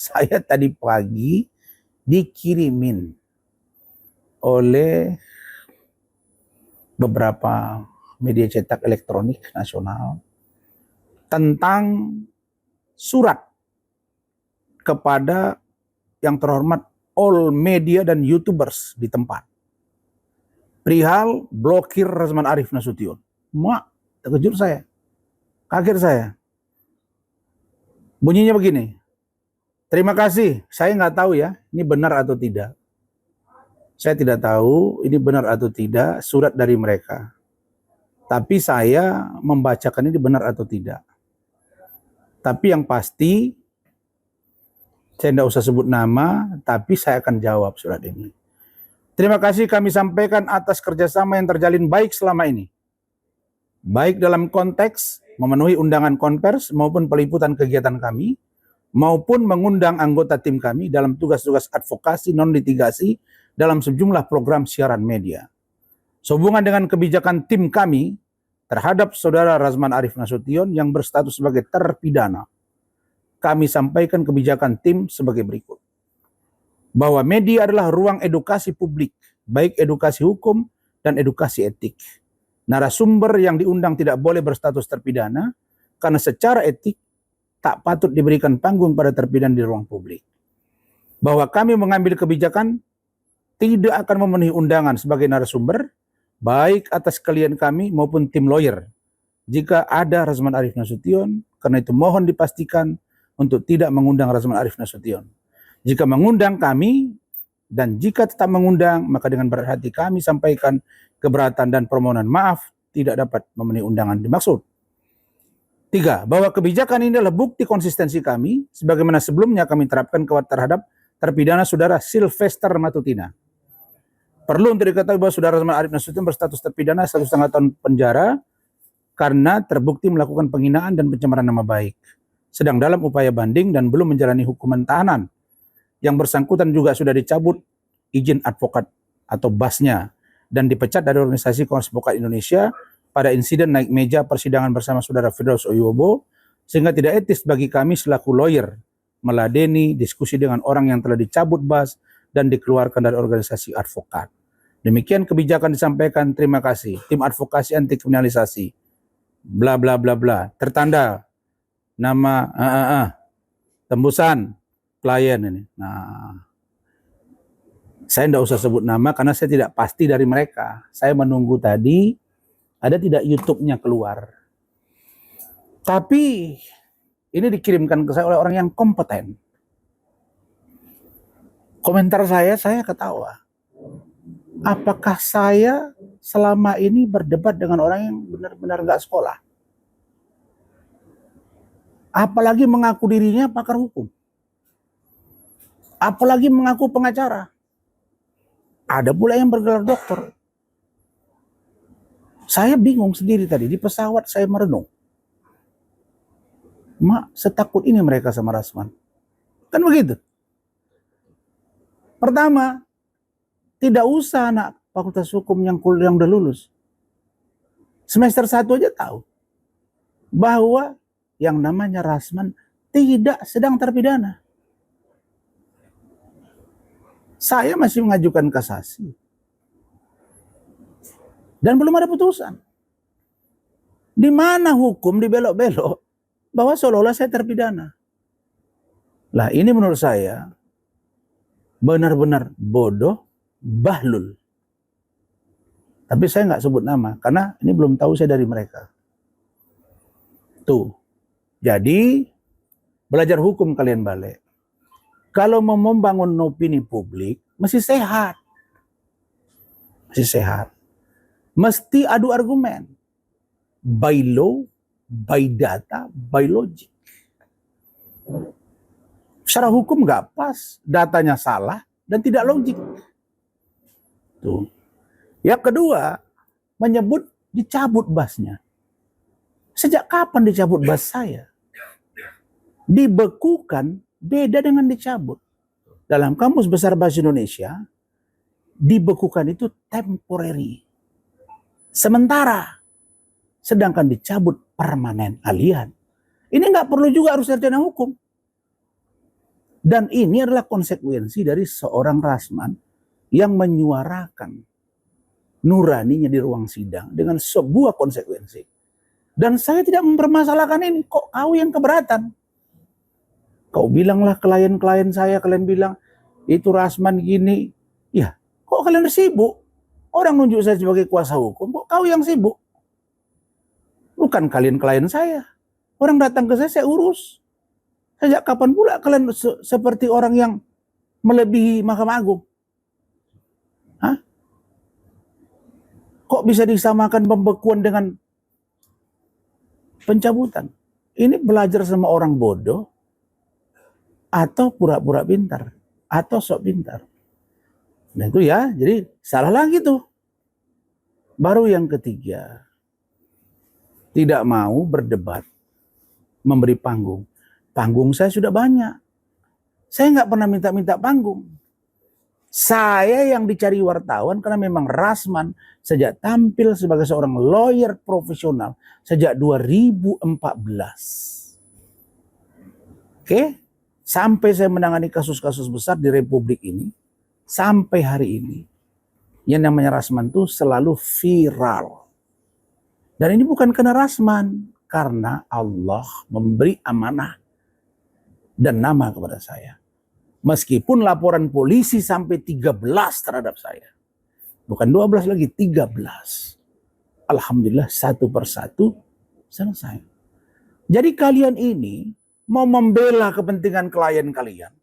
Saya tadi pagi dikirimin oleh beberapa media cetak elektronik nasional tentang surat kepada yang terhormat all media dan YouTubers di tempat. Perihal blokir Razman Arif Nasution. Terkejut saya. Kaget saya. Bunyinya begini. Terima kasih, saya nggak tahu ya, ini benar atau tidak. Saya tidak tahu ini benar atau tidak surat dari mereka. Tapi saya membacakan ini benar atau tidak. Tapi yang pasti, saya tidak usah sebut nama, tapi saya akan jawab surat ini. Terima kasih kami sampaikan atas kerjasama yang terjalin baik selama ini. Baik dalam konteks memenuhi undangan konvers maupun peliputan kegiatan kami, maupun mengundang anggota tim kami dalam tugas-tugas advokasi non-litigasi dalam sejumlah program siaran media. Sehubungan dengan kebijakan tim kami terhadap saudara Razman Arif Nasution yang berstatus sebagai terpidana, kami sampaikan kebijakan tim sebagai berikut. Bahwa media adalah ruang edukasi publik, baik edukasi hukum dan edukasi etik. Narasumber yang diundang tidak boleh berstatus terpidana, karena secara etik tak patut diberikan panggung pada terpidana di ruang publik. Bahwa kami mengambil kebijakan tidak akan memenuhi undangan sebagai narasumber, baik atas klien kami maupun tim lawyer. Jika ada Razman Arif Nasution, karena itu mohon dipastikan untuk tidak mengundang Razman Arif Nasution. Jika mengundang kami, dan jika tetap mengundang, maka dengan berat hati kami sampaikan keberatan dan permohonan maaf tidak dapat memenuhi undangan dimaksud. 3. Bahwa kebijakan ini adalah bukti konsistensi kami, sebagaimana sebelumnya kami terapkan terhadap terpidana saudara Sylvester Matutina. Perlu untuk diketahui bahwa saudara Razman Arif Nasution berstatus terpidana 1,5 tahun penjara karena terbukti melakukan penghinaan dan pencemaran nama baik. Sedang dalam upaya banding dan belum menjalani hukuman tahanan. Yang bersangkutan juga sudah dicabut izin advokat atau BAS-nya dan dipecat dari organisasi Komnas Advokat Indonesia pada insiden naik meja persidangan bersama saudara Firdaus Oyobo, sehingga tidak etis bagi kami selaku lawyer meladeni diskusi dengan orang yang telah dicabut BAS dan dikeluarkan dari organisasi advokat. Demikian kebijakan disampaikan, terima kasih. Tim advokasi anti kriminalisasi. Bla bla bla bla. Tertanda nama tembusan klien ini. Nah, saya tidak usah sebut nama karena saya tidak pasti dari mereka. Saya menunggu tadi ada tidak YouTube-nya keluar. Tapi ini dikirimkan ke saya oleh orang yang kompeten. Komentar saya ketawa. Apakah saya selama ini berdebat dengan orang yang benar-benar nggak sekolah? Apalagi mengaku dirinya pakar hukum. Apalagi mengaku pengacara. Ada pula yang bergelar dokter. Saya bingung sendiri tadi, di pesawat saya merenung. Setakut ini mereka sama Razman. Kan begitu. Pertama, tidak usah anak fakultas hukum yang udah lulus. Semester 1 aja tahu. Bahwa yang namanya Razman tidak sedang terpidana. Saya masih mengajukan kasasi. Dan belum ada putusan. Di mana hukum dibelok-belok bahwa seolah-olah saya terpidana. Lah ini menurut saya benar-benar bodoh, bahlul. Tapi saya nggak sebut nama karena ini belum tahu saya dari mereka. Tuh. Jadi belajar hukum kalian balik. Kalau mau membangun opini publik mesti sehat. Mesti sehat. Mesti adu argumen. By law, by data, by logic. Secara hukum nggak pas, datanya salah dan tidak logik. Tuh. Yang kedua, menyebut dicabut BAS-nya. Sejak kapan dicabut BAS saya? Dibekukan beda dengan dicabut. Dalam Kamus Besar Bahasa Indonesia, dibekukan itu temporary. Sementara. Sedangkan dicabut permanen, alien. Ini nggak perlu juga harus sarjana hukum. Dan ini adalah konsekuensi dari seorang Rasman yang menyuarakan nuraninya di ruang sidang dengan sebuah konsekuensi. Dan saya tidak mempermasalahkan ini. Kok kau yang keberatan? Kau bilanglah klien-klien saya, kalian bilang itu Rasman gini. Ya, kok kalian sibuk? Orang nunjuk saya sebagai kuasa hukum, kok kau yang sibuk? Bukan kalian klien saya. Orang datang ke saya urus. Sejak kapan pula kalian seperti orang yang melebihi Mahkamah Agung? Hah? Kok bisa disamakan pembekuan dengan pencabutan? Ini belajar sama orang bodoh atau pura-pura pintar atau sok pintar. Nah itu ya, jadi salah lagi tuh. Baru yang ketiga, tidak mau berdebat, memberi panggung. Panggung saya sudah banyak. Saya nggak pernah minta-minta panggung. Saya yang dicari wartawan karena memang Rasman sejak tampil sebagai seorang lawyer profesional sejak 2014. Oke? Sampai saya menangani kasus-kasus besar di Republik ini, sampai hari ini, yang namanya Rasman itu selalu viral. Dan ini bukan karena Rasman, karena Allah memberi amanah dan nama kepada saya. Meskipun laporan polisi sampai 13 terhadap saya. Bukan 12 lagi, 13. Alhamdulillah satu persatu selesai. Jadi kalian ini mau membela kepentingan klien kalian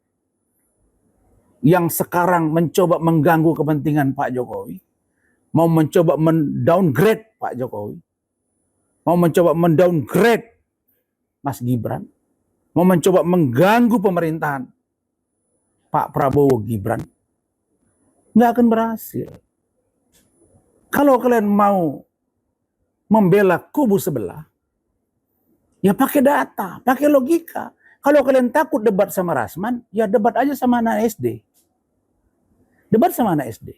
yang sekarang mencoba mengganggu kepentingan Pak Jokowi, mau mencoba mendowngrade Pak Jokowi, mau mencoba mendowngrade Mas Gibran, mau mencoba mengganggu pemerintahan Pak Prabowo Gibran, nggak akan berhasil. Kalau kalian mau membela kubu sebelah, ya pakai data, pakai logika. Kalau kalian takut debat sama Rasman, ya debat aja sama anak SD. Debat sama anak SD.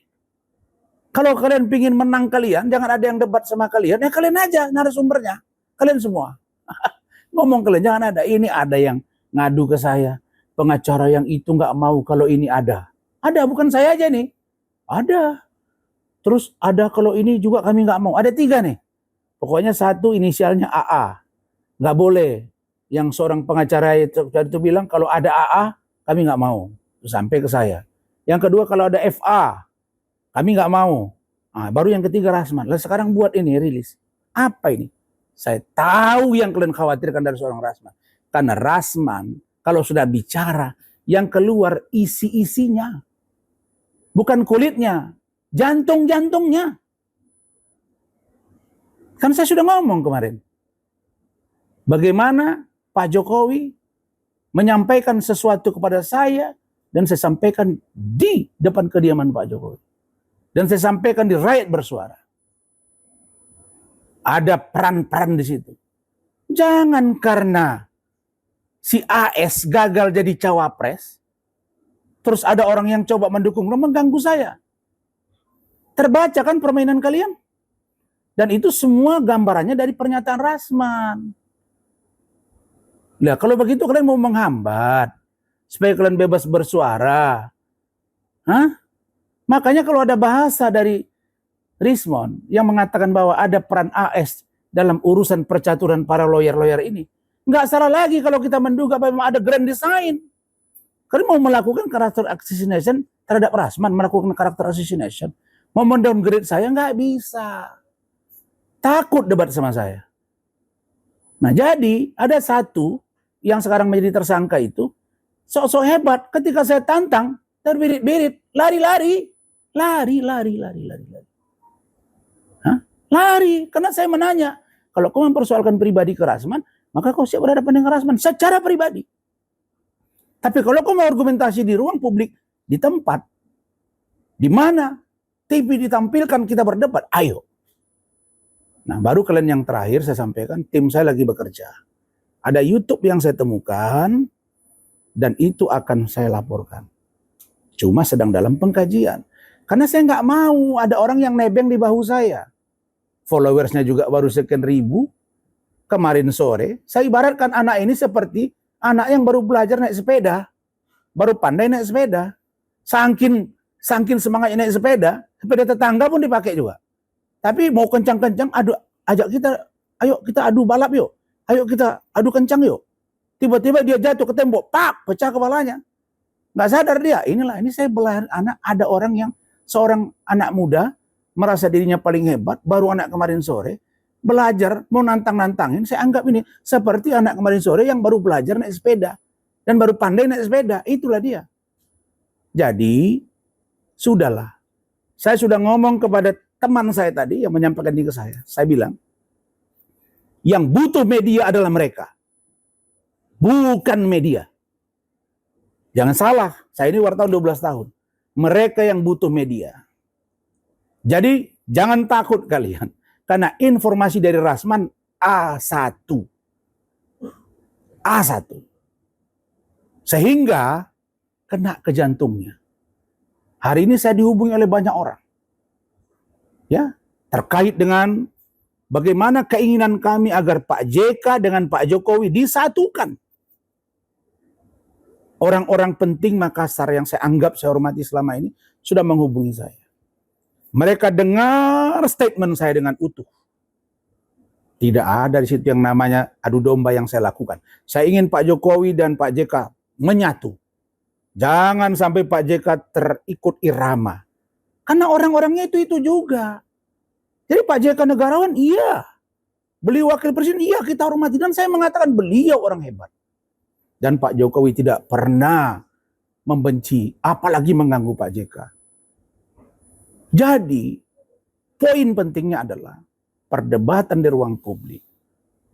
Kalau kalian pingin menang kalian, jangan ada yang debat sama kalian, ya kalian aja narasumbernya. Kalian semua. Ngomong kalian, jangan ada. Ini ada yang ngadu ke saya. Pengacara yang itu nggak mau kalau ini ada. Ada, bukan saya aja nih. Ada. Terus ada kalau ini juga kami nggak mau. Ada 3 nih. Pokoknya satu inisialnya AA. Nggak boleh. Yang seorang pengacara itu bilang kalau ada AA kami nggak mau. Sampai ke saya. Yang kedua kalau ada FA kami nggak mau. Nah, baru yang ketiga Rasman. Lalu sekarang buat ini rilis. Apa ini? Saya tahu yang kalian khawatirkan dari seorang Rasman. Karena Rasman kalau sudah bicara, yang keluar isi-isinya. Bukan kulitnya, jantung-jantungnya. Kan saya sudah ngomong kemarin. Bagaimana Pak Jokowi menyampaikan sesuatu kepada saya, dan saya sampaikan di depan kediaman Pak Jokowi. Dan saya sampaikan di Rakyat Bersuara. Ada peran-peran di situ. Jangan karena si AS gagal jadi cawapres, terus ada orang yang coba mendukung, mengganggu saya. Terbaca kan permainan kalian? Dan itu semua gambarannya dari pernyataan Rasman. Nah, kalau begitu kalian mau menghambat supaya kalian bebas bersuara. Hah? Makanya kalau ada bahasa dari Rismon yang mengatakan bahwa ada peran AS dalam urusan percaturan para lawyer-lawyer ini, nggak salah lagi kalau kita menduga bahwa ada grand design. Kalian mau melakukan karakter assassination terhadap Rasman, melakukan karakter assassination, mau mendowngrade saya, nggak bisa. Takut debat sama saya. Nah jadi ada satu yang sekarang menjadi tersangka itu, sok-sok hebat. Ketika saya tantang, terbirit-birit, lari-lari. Lari. Hah? Lari, karena saya menanya, kalau kau mempersoalkan pribadi ke Rasman, maka kau siap berhadapan dengan Rasman secara pribadi. Tapi kalau kau mau argumentasi di ruang publik, di tempat, di mana TV ditampilkan kita berdebat, ayo. Nah baru kalian yang terakhir saya sampaikan, tim saya lagi bekerja. Ada YouTube yang saya temukan, dan itu akan saya laporkan. Cuma sedang dalam pengkajian. Karena saya nggak mau ada orang yang nebeng di bahu saya. Followersnya juga baru sekian ribu. Kemarin sore, saya ibaratkan anak ini seperti anak yang baru belajar naik sepeda. baru pandai naik sepeda. Sangkin semangat naik sepeda tetangga pun dipakai juga. Tapi mau kencang-kencang, ajak kita, ayo kita adu balap yuk. Ayo kita adu kencang yuk. Tiba-tiba dia jatuh ke tembok, pak, pecah kepalanya. Nggak sadar dia, ini saya belajar anak, ada orang yang, seorang anak muda, merasa dirinya paling hebat, baru anak kemarin sore, belajar, mau nantang-nantangin, saya anggap ini seperti anak kemarin sore yang baru belajar naik sepeda. Dan baru pandai naik sepeda, itulah dia. Jadi, sudahlah. Saya sudah ngomong kepada teman saya tadi yang menyampaikan ini ke saya. Saya bilang, yang butuh media adalah mereka. Bukan media. Jangan salah, saya ini wartawan 12 tahun. Mereka yang butuh media. Jadi, jangan takut kalian. Karena informasi dari Rasman A1. A1. Sehingga kena ke jantungnya. Hari ini saya dihubungi oleh banyak orang. Ya, terkait dengan bagaimana keinginan kami agar Pak JK dengan Pak Jokowi disatukan. Orang-orang penting Makassar yang saya anggap saya hormati selama ini sudah menghubungi saya. Mereka dengar statement saya dengan utuh. Tidak ada di situ yang namanya adu domba yang saya lakukan. Saya ingin Pak Jokowi dan Pak JK menyatu. Jangan sampai Pak JK terikut irama. Karena orang-orangnya itu juga. Jadi Pak JK negarawan, iya. Beliau wakil presiden, iya kita hormati. Dan saya mengatakan beliau orang hebat. Dan Pak Jokowi tidak pernah membenci, apalagi mengganggu Pak JK. Jadi, poin pentingnya adalah perdebatan di ruang publik.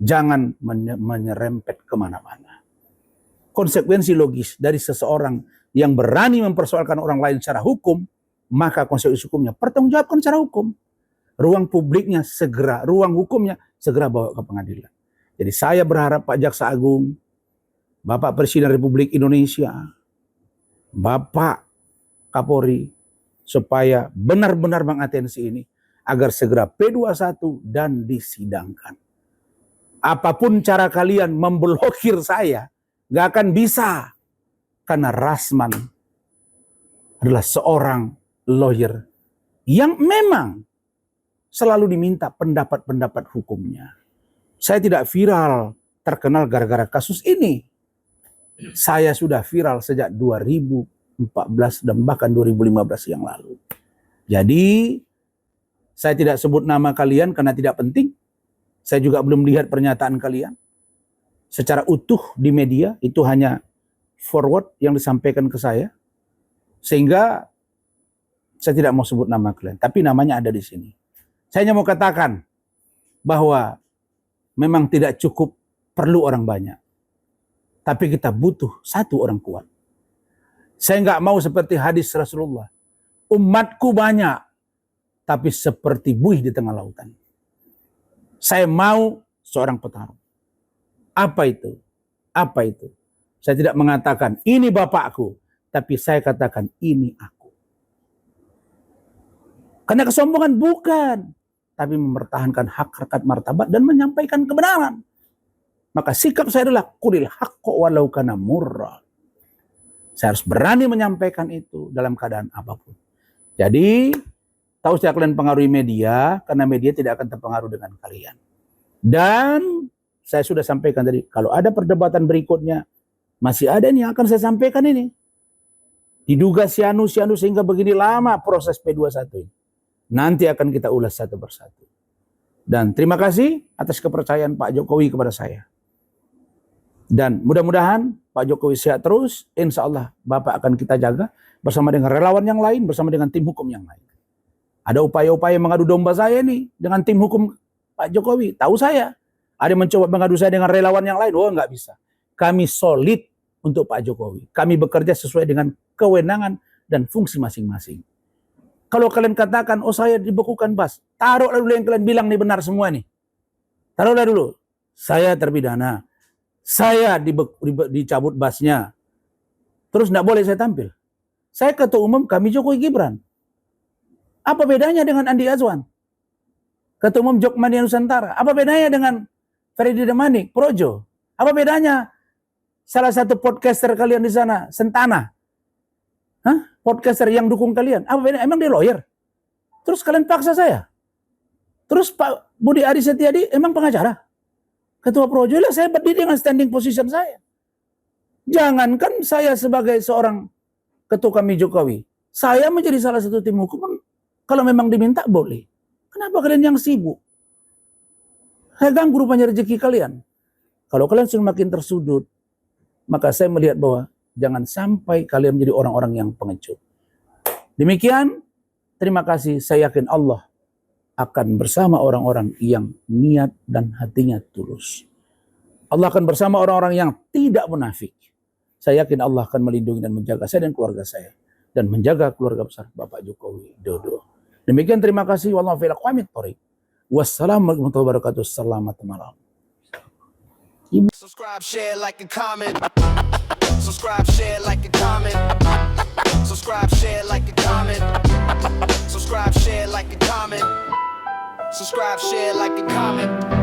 Jangan menyerempet kemana-mana. Konsekuensi logis dari seseorang yang berani mempersoalkan orang lain secara hukum, maka konsekuensi hukumnya pertanggungjawabkan secara hukum. Ruang publiknya segera, ruang hukumnya segera bawa ke pengadilan. Jadi saya berharap Pak Jaksa Agung, Bapak Presiden Republik Indonesia, Bapak Kapolri, supaya benar-benar mengatensi ini, agar segera P21 dan disidangkan. Apapun cara kalian memblokir saya, gak akan bisa. Karena Rasman adalah seorang lawyer yang memang selalu diminta pendapat-pendapat hukumnya. Saya tidak viral, terkenal gara-gara kasus ini. Saya sudah viral sejak 2014 dan bahkan 2015 yang lalu. Jadi, saya tidak sebut nama kalian karena tidak penting. Saya juga belum lihat pernyataan kalian. Secara utuh di media, itu hanya forward yang disampaikan ke saya. Sehingga saya tidak mau sebut nama kalian. Tapi namanya ada di sini. Saya hanya mau katakan bahwa memang tidak cukup perlu orang banyak. Tapi kita butuh satu orang kuat. Saya nggak mau seperti hadis Rasulullah. Umatku banyak, tapi seperti buih di tengah lautan. Saya mau seorang petarung. Apa itu? Apa itu? Saya tidak mengatakan ini bapakku, tapi saya katakan ini aku. Karena kesombongan bukan, tapi mempertahankan hak, harkat, martabat dan menyampaikan kebenaran. Maka sikap saya adalah qulil haqqo walau kana murra. Saya harus berani menyampaikan itu dalam keadaan apapun. Jadi, tahu saya kalian pengaruhi media, karena media tidak akan terpengaruh dengan kalian. Dan saya sudah sampaikan tadi, kalau ada perdebatan berikutnya, masih ada nih yang akan saya sampaikan ini. Diduga sianu sehingga begini lama proses P21 ini. Nanti akan kita ulas satu persatu. Dan terima kasih atas kepercayaan Pak Jokowi kepada saya. Dan mudah-mudahan Pak Jokowi sehat terus. Insya Allah Bapak akan kita jaga bersama dengan relawan yang lain, bersama dengan tim hukum yang lain. Ada upaya-upaya mengadu domba saya nih dengan tim hukum Pak Jokowi. Tahu saya. Ada yang mencoba mengadu saya dengan relawan yang lain. Oh, nggak bisa. Kami solid untuk Pak Jokowi. Kami bekerja sesuai dengan kewenangan dan fungsi masing-masing. Kalau kalian katakan, oh saya dibekukan Bas. Taruhlah dulu yang kalian bilang nih benar semua nih. Taruhlah dulu. Saya terpidana. Saya dicabut basnya. Terus tidak boleh saya tampil. Saya ketua umum kami Jokowi Gibran. Apa bedanya dengan Andi Azwan? Ketua umum Jokmania Nusantara. Apa bedanya dengan Freddy Demanik, Projo? Apa bedanya salah satu podcaster kalian di sana, Sentana. Hah? Podcaster yang dukung kalian. Apa bedanya? Emang dia lawyer? Terus kalian paksa saya. Terus Pak Budi Aris Setiadi emang pengacara? Ketua Projo, lah saya berdiri dengan standing position saya. Jangankan saya sebagai seorang ketua kami Jokowi, saya menjadi salah satu tim hukum, kalau memang diminta boleh. Kenapa kalian yang sibuk? Saya ganggu rupanya rezeki kalian. Kalau kalian sudah makin tersudut, maka saya melihat bahwa jangan sampai kalian menjadi orang-orang yang pengecut. Demikian, terima kasih. Saya yakin Allah akan bersama orang-orang yang niat dan hatinya tulus. Allah akan bersama orang-orang yang tidak munafik. Saya yakin Allah akan melindungi dan menjaga saya dan keluarga saya. Dan menjaga keluarga besar Bapak Jokowi Dodo. Demikian, terima kasih. Wallahu fi'l aqwamit thoriq. Wassalamualaikum warahmatullahi wabarakatuh. Selamat malam. Subscribe, share, like, and comment. Subscribe, share, like, and comment. Subscribe, share, like, and comment. Subscribe, share, like, and comment. Subscribe, share, like, and comment.